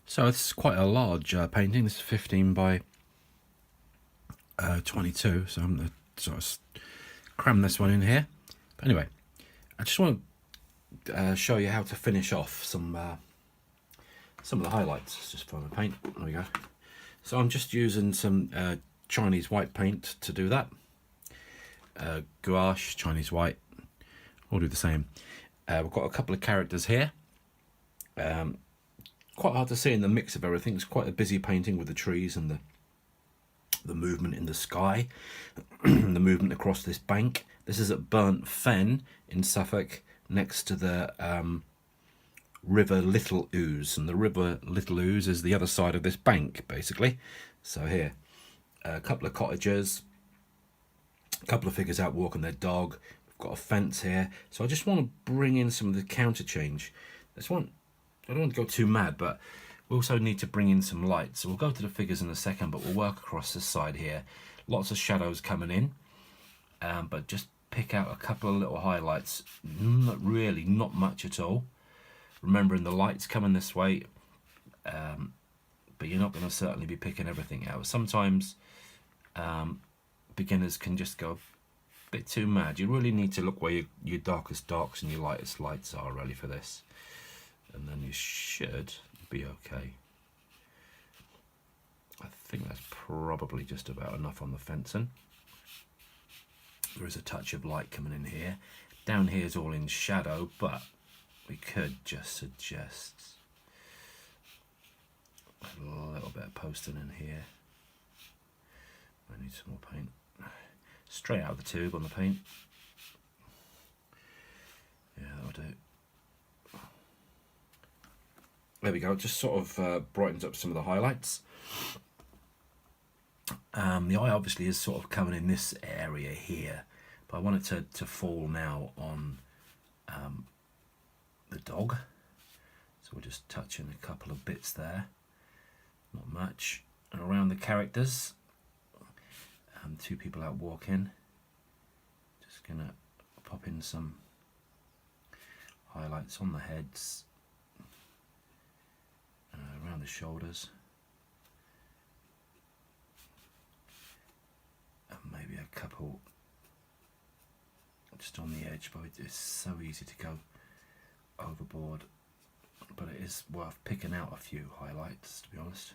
So this is quite a large painting. This is 15 by 22, so I'm going to sort of cram this one in here. But anyway, I just want to show you how to finish off some of the highlights. Let's just find the paint. There we go. So I'm just using some Chinese white paint to do that. Gouache, Chinese white, all do the same. We've got a couple of characters here. Quite hard to see in the mix of everything. It's quite a busy painting with the trees and the movement in the sky, the movement across this bank. This is at Burnt Fen in Suffolk, next to the River Little Ouse, and the River Little Ouse is the other side of this bank, basically. So here, a couple of cottagers, a couple of figures out walking their dog. We've got a fence here. So I just want to bring in some of the counter change. I don't want to go too mad, but we also need to bring in some light. So we'll go to the figures in a second, but we'll work across this side here. Lots of shadows coming in, but just pick out a couple of little highlights. Not much at all. Remembering the light's coming this way, but you're not going to certainly be picking everything out. Sometimes beginners can just go a bit too mad. You really need to look where your darkest darks and your lightest lights are really for this. And then you should be okay. I think that's probably just about enough on the fencing. There is a touch of light coming in here. Down here is all in shadow, but we could just suggest a little bit of posting in here. I need some more paint. Straight out of the tube on the paint. Yeah, that'll do. There we go, just sort of brightens up some of the highlights. The eye obviously is sort of coming in this area here, but I want it to fall now on the dog. So we're just touching a couple of bits there, not much. And around the characters, two people out walking. Just gonna pop in some highlights on the heads. Around the shoulders, and maybe a couple just on the edge, but it's so easy to go overboard. But it is worth picking out a few highlights, to be honest,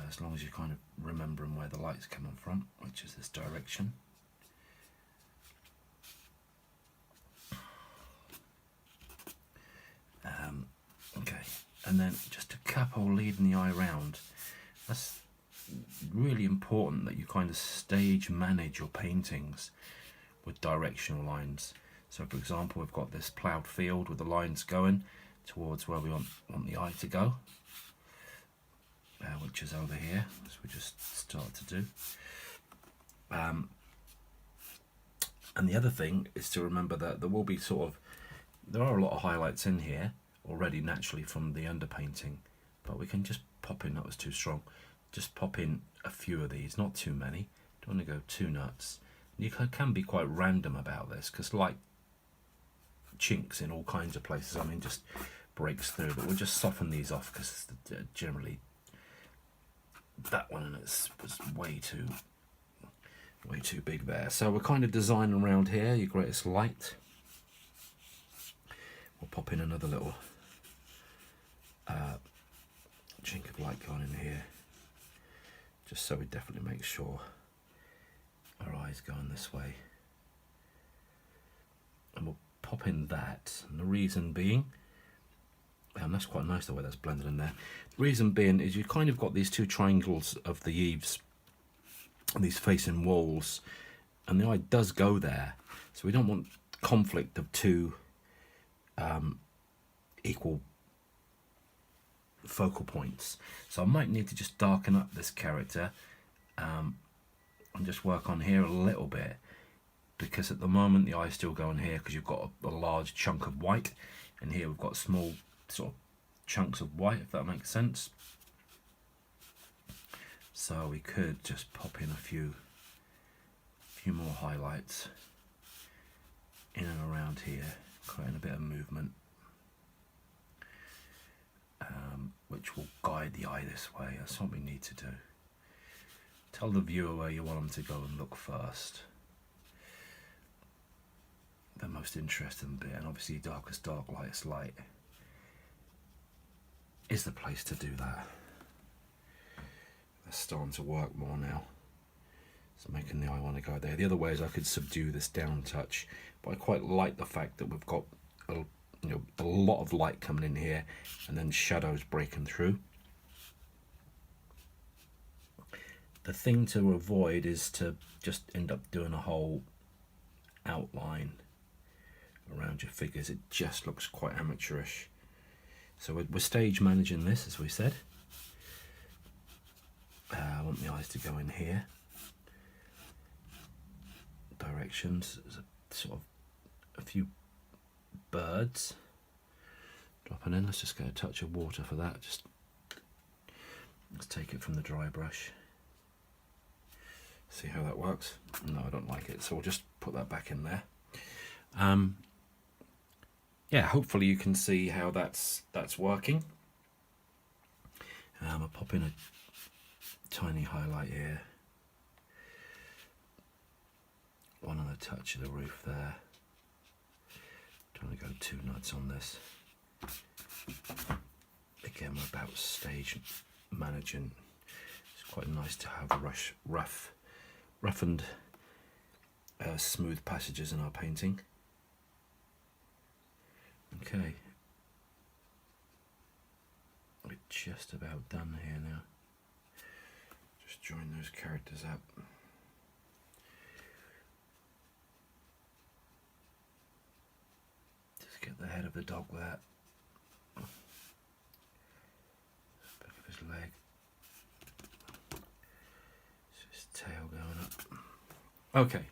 as long as you're kind of remembering where the light's coming from, which is this direction. Okay. And then just a couple leading the eye round. That's really important, that you kind of stage manage your paintings with directional lines. So for example, we've got this ploughed field with the lines going towards where we want the eye to go, which is over here, as we just start to do. And the other thing is to remember that there will be there are a lot of highlights in here already naturally from the underpainting, but we can just pop in, that was too strong, just pop in a few of these, not too many, don't want to go too nuts. You can be quite random about this, because light chinks in all kinds of places, I mean just breaks through, but we'll just soften these off, because generally that one was way too big there. So we're kind of designing around here, your greatest light. We'll pop in another little chink of light going in here, just so we definitely make sure our eye's going this way. And we'll pop in that, and the reason being, that's quite nice the way that's blended in there. The reason being is you've kind of got these two triangles of the eaves and these facing walls, and the eye does go there, so we don't want conflict of two equal focal points. So I might need to just darken up this character and just work on here a little bit, because at the moment the eye's still going here because you've got a large chunk of white, and here we've got small sort of chunks of white, if that makes sense. So we could just pop in a few more highlights in and around here, creating a bit of movement guide the eye this way. That's what we need to do. Tell the viewer where you want them to go and look first. The most interesting bit, and obviously darkest dark, lightest light, is the place to do that. That's starting to work more now. It's making the eye want to go there. The other way is I could subdue this down touch, but I quite like the fact that we've got a lot of light coming in here and then shadows breaking through. The thing to avoid is to just end up doing a whole outline around your figures. It just looks quite amateurish. So we're stage managing this, as we said. I want the eyes to go in here. Directions. There's a sort of a few birds dropping in. Let's just get a touch of water for that. Let's take it from the dry brush. See how that works. No, I don't like it, so we'll just put that back in there. Yeah, hopefully you can see how that's working. I'll pop in a tiny highlight here, one on a touch of the roof there. Don't want to go too nuts on this. Again, we're about stage managing. It's quite nice to have roughened smooth passages in our painting. Okay, we're just about done here now. Just join those characters up. Just get the head of the dog there. Back of his leg. It's his tail going up. Okay.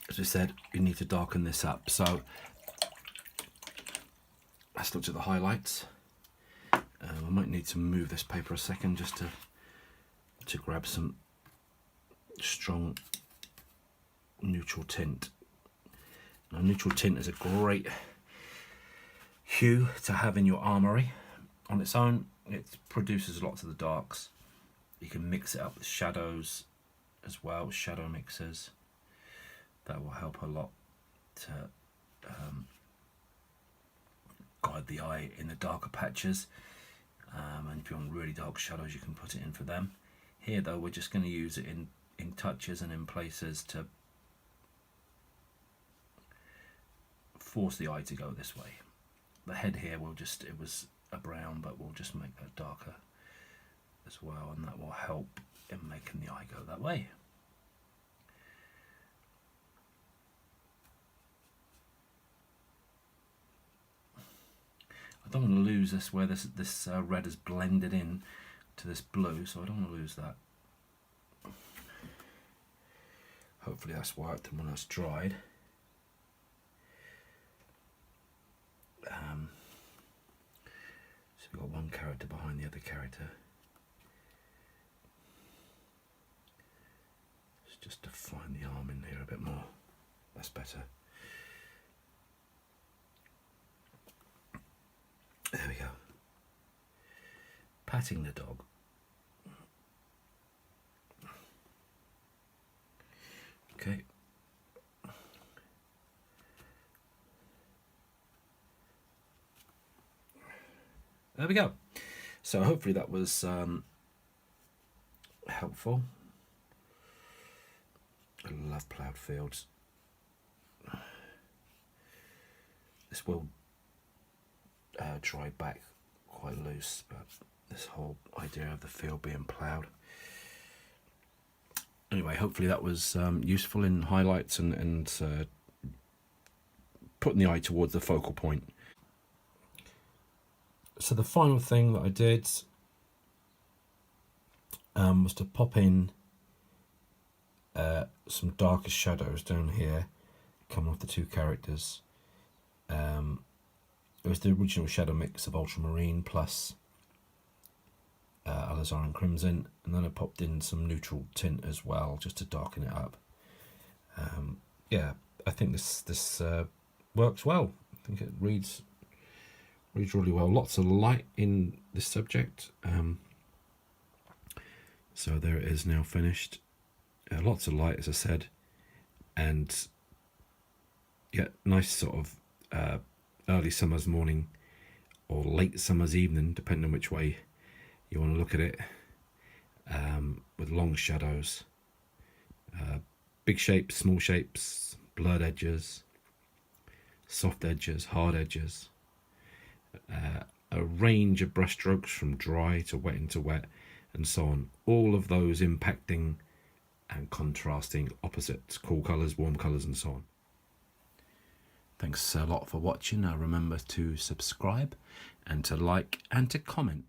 As I said, you need to darken this up. So let's look at the highlights. I might need to move this paper a second just to grab some strong neutral tint. Now, neutral tint is a great hue to have in your armoury. On its own, it produces lots of the darks. You can mix it up with shadows as well, shadow mixers. That will help a lot to guide the eye in the darker patches. And if you want really dark shadows, you can put it in for them. Here though, we're just going to use it in touches and in places to force the eye to go this way. The head here it was a brown, but we'll just make that darker as well, and that will help in making the eye go that way. I don't want to lose this where this red is blended in to this blue, so I don't want to lose that. Hopefully that's worked, and when that's dried, so we've got one character behind the other character. Let's just define the arm in here a bit more. That's better. There we go. Patting the dog. Okay. There we go. So hopefully that was helpful. I love ploughed fields. This will dry back quite loose, but this whole idea of the field being ploughed. Anyway, hopefully that was useful in highlights and putting the eye towards the focal point. So the final thing that I did was to pop in some darker shadows down here, coming off the two characters. It was the original shadow mix of ultramarine plus alizarin crimson, and then I popped in some neutral tint as well just to darken it up. Yeah, I think this works well. I think it reads reads really well. Lots of light in this subject. So there it is now finished. Lots of light, as I said, and yeah, nice sort of early summer's morning or late summer's evening, depending on which way you want to look at it, with long shadows, big shapes, small shapes, blurred edges, soft edges, hard edges, a range of brush strokes from dry to wet into wet, and so on. All of those impacting and contrasting opposites, cool colours, warm colours, and so on. Thanks a lot for watching. Remember to subscribe and to like and to comment.